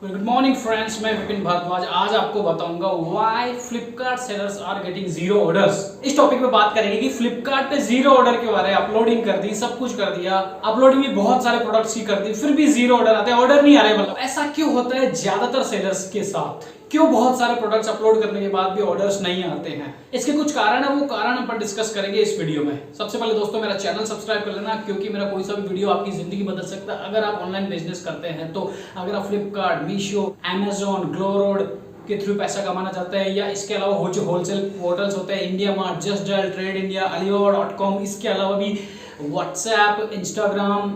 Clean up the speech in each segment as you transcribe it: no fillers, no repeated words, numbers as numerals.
Good morning friends, मैं विपिन भारद्वाज। आज आपको बताऊंगा why Flipkart sellers are getting zero orders. इस टॉपिक पे बात करेंगे कि फ्लिपकार्ट पे जीरो ऑर्डर क्यों आ रहे हैं। अपलोडिंग कर दी, सब कुछ कर दिया, अपलोडिंग भी बहुत सारे प्रोडक्ट्स की कर दी, फिर भी जीरो ऑर्डर आते हैं, ऑर्डर नहीं आ रहे। मतलब ऐसा क्यों होता है ज्यादातर सेलर्स के साथ? क्यों बहुत सारे प्रोडक्ट्स अपलोड करने के बाद भी ऑर्डर्स नहीं आते हैं? इसके कुछ कारण है, वो कारण हम डिस्कस करेंगे इस वीडियो में। सबसे पहले दोस्तों मेरा चैनल सब्सक्राइब कर लेना, क्योंकि मेरा कोई सा भी वीडियो आपकी जिंदगी बदल सकता है। अगर आप ऑनलाइन बिजनेस करते हैं तो अगर आप फ्लिपकार्ट, मीशो, अमेजॉन, ग्लोरोड के थ्रू पैसा कमाना चाहते हैं, या इसके अलावा जो होलसेल पोर्टल्स होते हैं, India mart, just dial, trade India, alibaba.com, इसके अलावा भी व्हाट्सएप, इंस्टाग्राम,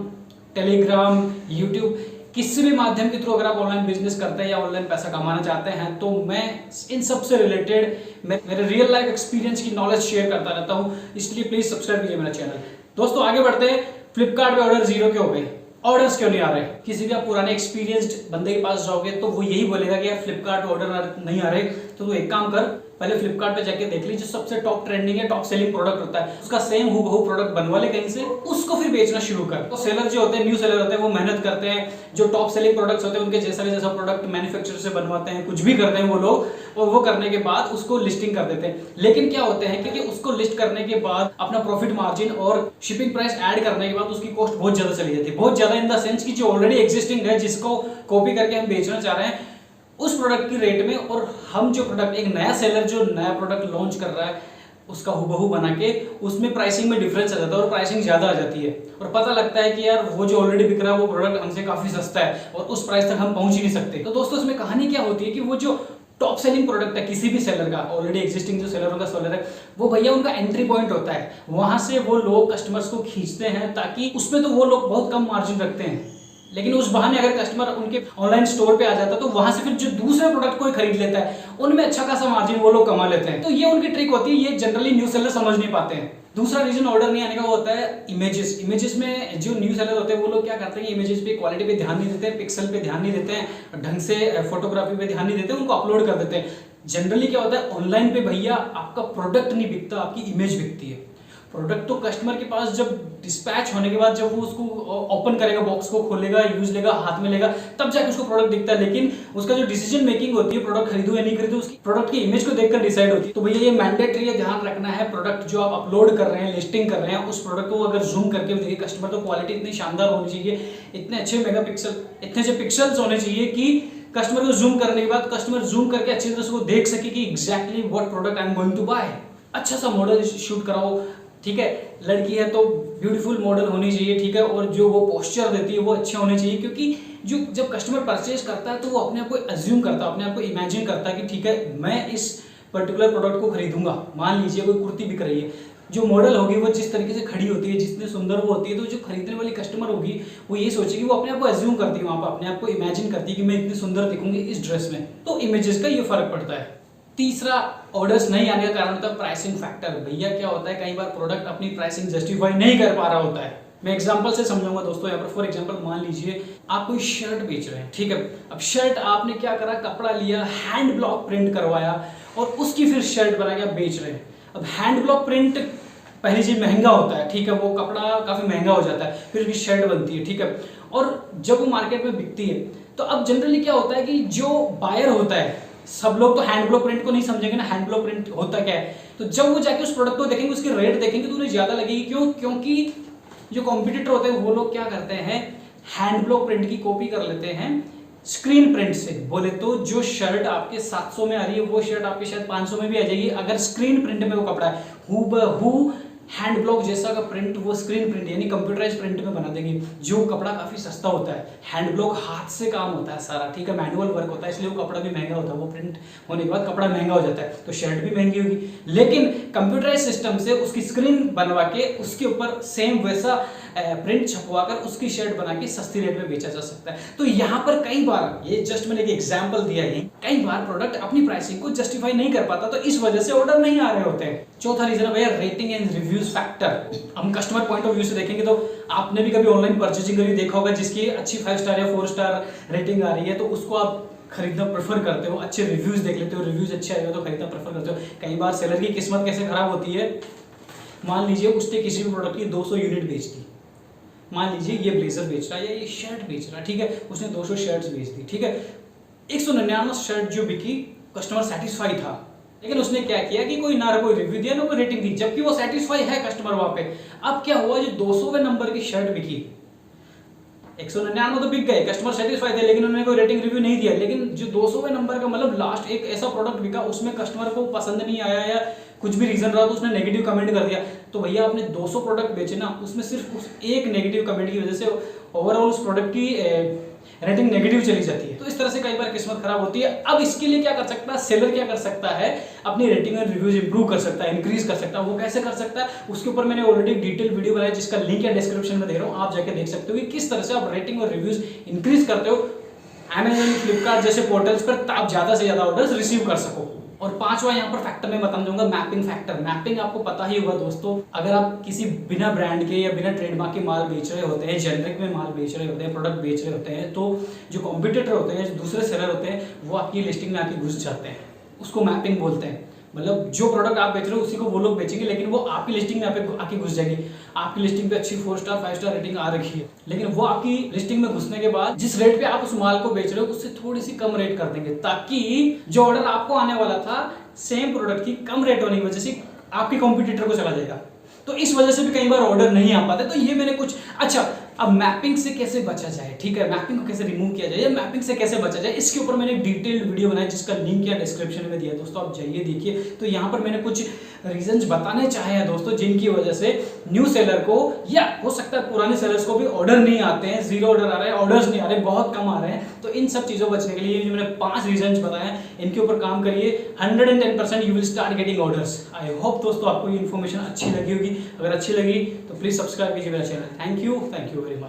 टेलीग्राम, यूट्यूब, किसी भी माध्यम के थ्रू अगर आप ऑनलाइन बिजनेस करते हैं या ऑनलाइन पैसा कमाना चाहते हैं, तो मैं इन सब से रिलेटेड मेरे रियल लाइफ एक्सपीरियंस की नॉलेज शेयर करता रहता हूं। इसलिए प्लीज सब्सक्राइब कीजिए मेरा चैनल। दोस्तों आगे बढ़ते हैं। फ्लिपकार्ट पे ऑर्डर जीरो क्यों हो गए? ऑर्डर्स क्यों नहीं आ रहे? किसी भी आप पुराने एक्सपीरियंस्ड बंदे के पास जाओगे तो वो यही बोलेगा कि यार फ्लिपकार्ट पे ऑर्डर नहीं आ रहे, तो तू एक काम कर, पहले फ्लिपकार्ट पे जाके देख ली जो सबसे टॉप ट्रेंडिंग है, टॉप सेलिंग प्रोडक्ट होता है, उसका सेम हूबहू प्रोडक्ट बनवा ले कहीं से, उसको फिर बेचना शुरू कर। तो सेलर जो होते हैं, न्यू सेलर होते हैं, वो मेहनत करते हैं, जो टॉप सेलिंग प्रोडक्ट्स होते हैं उनके जैसा प्रोडक्ट मैन्युफैक्चरर से बनवाते हैं, कुछ भी करते हैं वो लोग, और वो करने के बाद उसको लिस्टिंग कर देते हैं। लेकिन क्या होते हैं कि उसको लिस्ट करने के बाद अपना प्रॉफिट मार्जिन और शिपिंग प्राइस ऐड करने के बाद उसकी कॉस्ट बहुत ज्यादा चली जाती है। बहुत ज्यादा इन द सेंस की जो ऑलरेडी एग्जिस्टिंग है, जिसको कॉपी करके हम बेचना चाह रहे हैं उस प्रोडक्ट की रेट में, और हम जो प्रोडक्ट, एक नया सेलर जो नया प्रोडक्ट लॉन्च कर रहा है उसका हुबहू बना के, उसमें प्राइसिंग में डिफरेंस आ जाता है और प्राइसिंग ज्यादा आ जाती है, और पता लगता है कि यार वो जो ऑलरेडी बिक रहा है वो प्रोडक्ट हमसे काफी सस्ता है और उस प्राइस तक हम पहुंच ही नहीं सकते। तो दोस्तों इसमें कहानी क्या होती है कि वो जो टॉप सेलिंग प्रोडक्ट है किसी भी सेलर का, ऑलरेडी एग्जिस्टिंग जो सेलर का सेलर है, वो भैया उनका एंट्री पॉइंट होता है, वहां से वो लोग कस्टमर्स को खींचते हैं, ताकि उसमें तो वो लोग बहुत कम मार्जिन रखते हैं, लेकिन उस बहाने अगर कस्टमर उनके ऑनलाइन स्टोर पे आ जाता है तो वहां से फिर जो दूसरे प्रोडक्ट कोई खरीद लेता है उनमें अच्छा खासा मार्जिन वो लोग कमा लेते हैं। तो ये उनकी ट्रिक होती है, ये जनरली न्यू सेलर समझ नहीं पाते हैं। दूसरा रीजन ऑर्डर नहीं आने का होता है इमेजेस। इमेजेस में जो न्यू सेलर होते हैं वो लोग क्या करते हैं, इमेजेस पे क्वालिटी पे ध्यान नहीं देते हैं, पिक्सल पे ध्यान नहीं देते हैं, ढंग से फोटोग्राफी पे ध्यान नहीं देते, उनको अपलोड कर देते हैं। जनरली क्या होता है, ऑनलाइन पे भैया आपका प्रोडक्ट नहीं बिकता, आपकी इमेज बिकती है। प्रोडक्ट तो कस्टमर के पास जब डिस्पैच होने के बाद, जब वो उसको ओपन करेगा, बॉक्स को खोलेगा, यूज लेगा, हाथ में लेगा, तब जाके उसको प्रोडक्ट दिखता है। लेकिन उसका जो डिसीजन मेकिंग होती है, प्रोडक्ट खरीदो या नहीं खरीदो, उसकी प्रोडक्ट की इमेज को देखकर डिसाइड होती है। तो भैया ये मैंडेटरी है, ध्यान रखना है, प्रोडक्ट जो आप अपलोड कर रहे हैं, लिस्टिंग कर रहे हैं, उस प्रोडक्ट को अगर जूम करके देखिए कस्टमर, तो क्वालिटी इतनी शानदार होनी चाहिए, इतने अच्छे मेगापिक्सल, इतने अच्छे पिक्सल्स होने चाहिए कि कस्टमर को जूम करने के बाद कस्टमर जूम करके अच्छी तरह से वो देख सके कि exactly what product I am going to buy. अच्छा सा मॉडल शूट कराओ, ठीक है, लड़की है तो ब्यूटीफुल मॉडल होनी चाहिए, ठीक है, और जो वो पोस्चर देती है वो अच्छे होने चाहिए, क्योंकि जो जब कस्टमर परचेज करता है तो वो अपने आप को अज्यूम करता है, अपने आप को इमेजिन करता है कि ठीक है मैं इस पर्टिकुलर प्रोडक्ट को खरीदूंगा। मान लीजिए कोई कुर्ती बिक रही है, जो मॉडल होगी वो जिस तरीके से खड़ी होती है, जितनी सुंदर वो होती है, तो जो खरीदने वाली कस्टमर होगी वो ये सोचेगी, वो अपने आप को अज्यूम करती है, वहां पर अपने आप को इमेजिन करती है कि मैं इतनी सुंदर दिखूंगी इस ड्रेस में। तो इमेजेस का ये फर्क पड़ता है। तीसरा ऑर्डर्स नहीं आने का कारण होता है प्राइसिंग फैक्टर। भैया क्या होता है, कई बार प्रोडक्ट अपनी प्राइसिंग जस्टिफाई नहीं कर पा रहा होता है। मैं एग्जांपल से समझाऊंगा दोस्तों। यहाँ पर फॉर एग्जांपल मान लीजिए आप कोई शर्ट बेच रहे हैं, ठीक है। अब शर्ट आपने क्या करा, कपड़ा लिया, हैंड ब्लॉक प्रिंट करवाया और उसकी फिर शर्ट बना के आप बेच रहे हैं। अब हैंड ब्लॉक प्रिंट पहली चीज महंगा होता है, ठीक है, वो कपड़ा काफी महंगा हो जाता है, फिर उसकी शर्ट बनती है, ठीक है, और जब वो मार्केट में बिकती है तो अब जनरली क्या होता है कि जो बायर होता है, सब लोग तो हैंड ब्लॉक प्रिंट को नहीं समझेंगे ना, हैंड ब्लॉक प्रिंट होता क्या है। तो जब वो जाके उस प्रोडक्ट को देखेंगे, उसकी रेट देखेंगे, तो उन्हें ज्यादा लगेगी। क्यों? क्योंकि जो कॉम्पिटिटर होते हैं वो लोग क्या करते हैं, हैंड ब्लॉक प्रिंट की कॉपी कर लेते हैं स्क्रीन प्रिंट से। बोले तो जो शर्ट आपके 700 में आ रही है वो शर्ट आपके शायद 500 में भी आ जाएगी, अगर स्क्रीन प्रिंट में वो कपड़ा है। हूबहू हैंड ब्लॉक जैसा का प्रिंट वो स्क्रीन प्रिंट यानी कंप्यूटराइज प्रिंट में बना देगी, जो कपड़ा काफी सस्ता होता है। हैंड ब्लॉक हाथ से काम होता है सारा, ठीक है, मैनुअल वर्क होता है, इसलिए वो कपड़ा भी महंगा होता है। वो प्रिंट होने के बाद कपड़ा महंगा हो जाता है, तो शर्ट भी महंगी होगी। लेकिन कंप्यूटराइज सिस्टम से उसकी स्क्रीन बनवा के उसके ऊपर सेम वैसा प्रिंट छपवा कर उसकी शर्ट बना के सस्ती रेट में बेचा जा सकता है। तो यहाँ पर कई बार, ये जस्ट मैंने एक एग्जांपल दिया है, कई बार प्रोडक्ट अपनी प्राइसिंग को जस्टिफाई नहीं कर पाता, तो इस वजह से ऑर्डर नहीं आ रहे होते हैं। चौथा रीजन है भैया रेटिंग एंड रिव्यूज फैक्टर। हम कस्टमर पॉइंट ऑफ व्यू से देखेंगे तो आपने भी कभी ऑनलाइन परचेजिंग करी देखा होगा, जिसकी अच्छी 5 स्टार या 4 स्टार रेटिंग आ रही है तो उसको आप खरीदना प्रेफर करते हो, अच्छे रिव्यूज देख लेते हो, रिव्यूज अच्छे आए हो तो खरीदना प्रेफर करते हो। कई बार सेलर की किस्मत कैसे खराब होती है, मान लीजिए उसने किसी भी प्रोडक्ट की 200 यूनिट बेच दी, मान लीजिए ये ब्लेजर बेच रहा है या ये शर्ट बेच रहा है, ठीक है, उसने 200 शर्ट्स बेच दी, ठीक है, 199 शर्ट जो बिकी, कस्टमर सेटिस्फाई था, लेकिन उसने क्या किया कि कोई ना कोई रिव्यू दिया ना कोई रेटिंग दी, जबकि वो सेटिस्फाई है कस्टमर वहां पे। अब क्या हुआ, जो 200वें नंबर की शर्ट बिकी, 199 तो बिक गए, कस्टमर सेटिस्फाई थे, लेकिन उन्होंने कोई रेटिंग रिव्यू नहीं दिया। लेकिन जो 200वें नंबर का मतलब लास्ट एक ऐसा प्रोडक्ट बिका, उसमें कस्टमर को पसंद नहीं आया या कुछ भी रीजन रहा तो उसने नेगेटिव कमेंट कर दिया। तो भैया आपने 200 प्रोडक्ट बेचे ना, उसमें सिर्फ उस एक नेगेटिव कमेंट की वजह से ओवरऑल उस प्रोडक्ट की रेटिंग नेगेटिव चली जाती है। तो इस तरह से कई बार किस्मत खराब होती है। अब इसके लिए क्या कर सकता है सेलर, क्या कर सकता है, अपनी रेटिंग और रिव्यूज इंप्रूव कर सकता है, इंक्रीज कर सकता है। वो कैसे कर सकता है, उसके ऊपर मैंने ऑलरेडी डिटेल वीडियो बनाया, जिसका लिंक है डिस्क्रिप्शन में दे रहा हूँ, आप जाके देख सकते हो कि किस तरह से आप रेटिंग और रिव्यूज इंक्रीज करते हो Amazon, फ्लिपकार्ट जैसे पोर्टल्स पर, आप ज्यादा से ज्यादा ऑर्डर्स रिसीव कर सको। और पांचवा यहाँ पर फैक्टर मैं बताना चाहूंगा, मैपिंग फैक्टर। मैपिंग आपको पता ही होगा दोस्तों, अगर आप किसी बिना ब्रांड के या बिना ट्रेडमार्क के माल बेच रहे होते हैं, जेनरिक में माल बेच रहे होते हैं, प्रोडक्ट बेच रहे होते हैं, तो जो कॉम्पिटिटर होते हैं, जो दूसरे सेलर होते हैं, वो आपकी लिस्टिंग में आके घुस जाते हैं। उसको मैपिंग बोलते हैं। मतलब जो प्रोडक्ट आप बेच रहे हो उसी को वो लोग बेचेंगे, लेकिन वो आपकी लिस्टिंग में आके घुस जाएगी। आपकी लिस्टिंग पे अच्छी 4 स्टार 5 स्टार रेटिंग आ रखी है, लेकिन वो आपकी लिस्टिंग में घुसने के बाद जिस रेट पे आप उस माल को बेच रहे हो उससे थोड़ी सी कम रेट कर देंगे, ताकि जो ऑर्डर आपको आने वाला था सेम प्रोडक्ट की कम रेट होने की वजह से आपके कॉम्पिटिटर को चला जाएगा। तो इस वजह से भी कई बार ऑर्डर नहीं आ पाते। तो ये मैंने कुछ अच्छा, अब मैपिंग से कैसे बचा जाए, ठीक है, मैपिंग को कैसे रिमूव किया जाए या मैपिंग से कैसे बचा जाए, इसके ऊपर मैंने डिटेल्ड वीडियो बनाया, जिसका लिंक या डिस्क्रिप्शन में दिया है दोस्तों, आप जाइए देखिए। तो यहाँ पर मैंने कुछ रीजंस बताने चाहे हैं दोस्तों, जिनकी वजह से न्यू सेलर को या हो सकता है पुराने सेलर्स को भी ऑर्डर नहीं आते हैं, जीरो ऑर्डर आ रहे हैं, ऑर्डर्स नहीं आ रहे, बहुत कम आ रहे हैं। तो इन सब चीजों बचने के लिए जो मैंने 5 रीजंस बताए हैं, इनके ऊपर काम करिए, 110% you will start getting orders. I hope दोस्तों आपको ये इन्फॉर्मेशन अच्छी लगी होगी। अगर अच्छी लगी तो प्लीज सब्सक्राइब कीजिए मेरा channel. Thank you very much.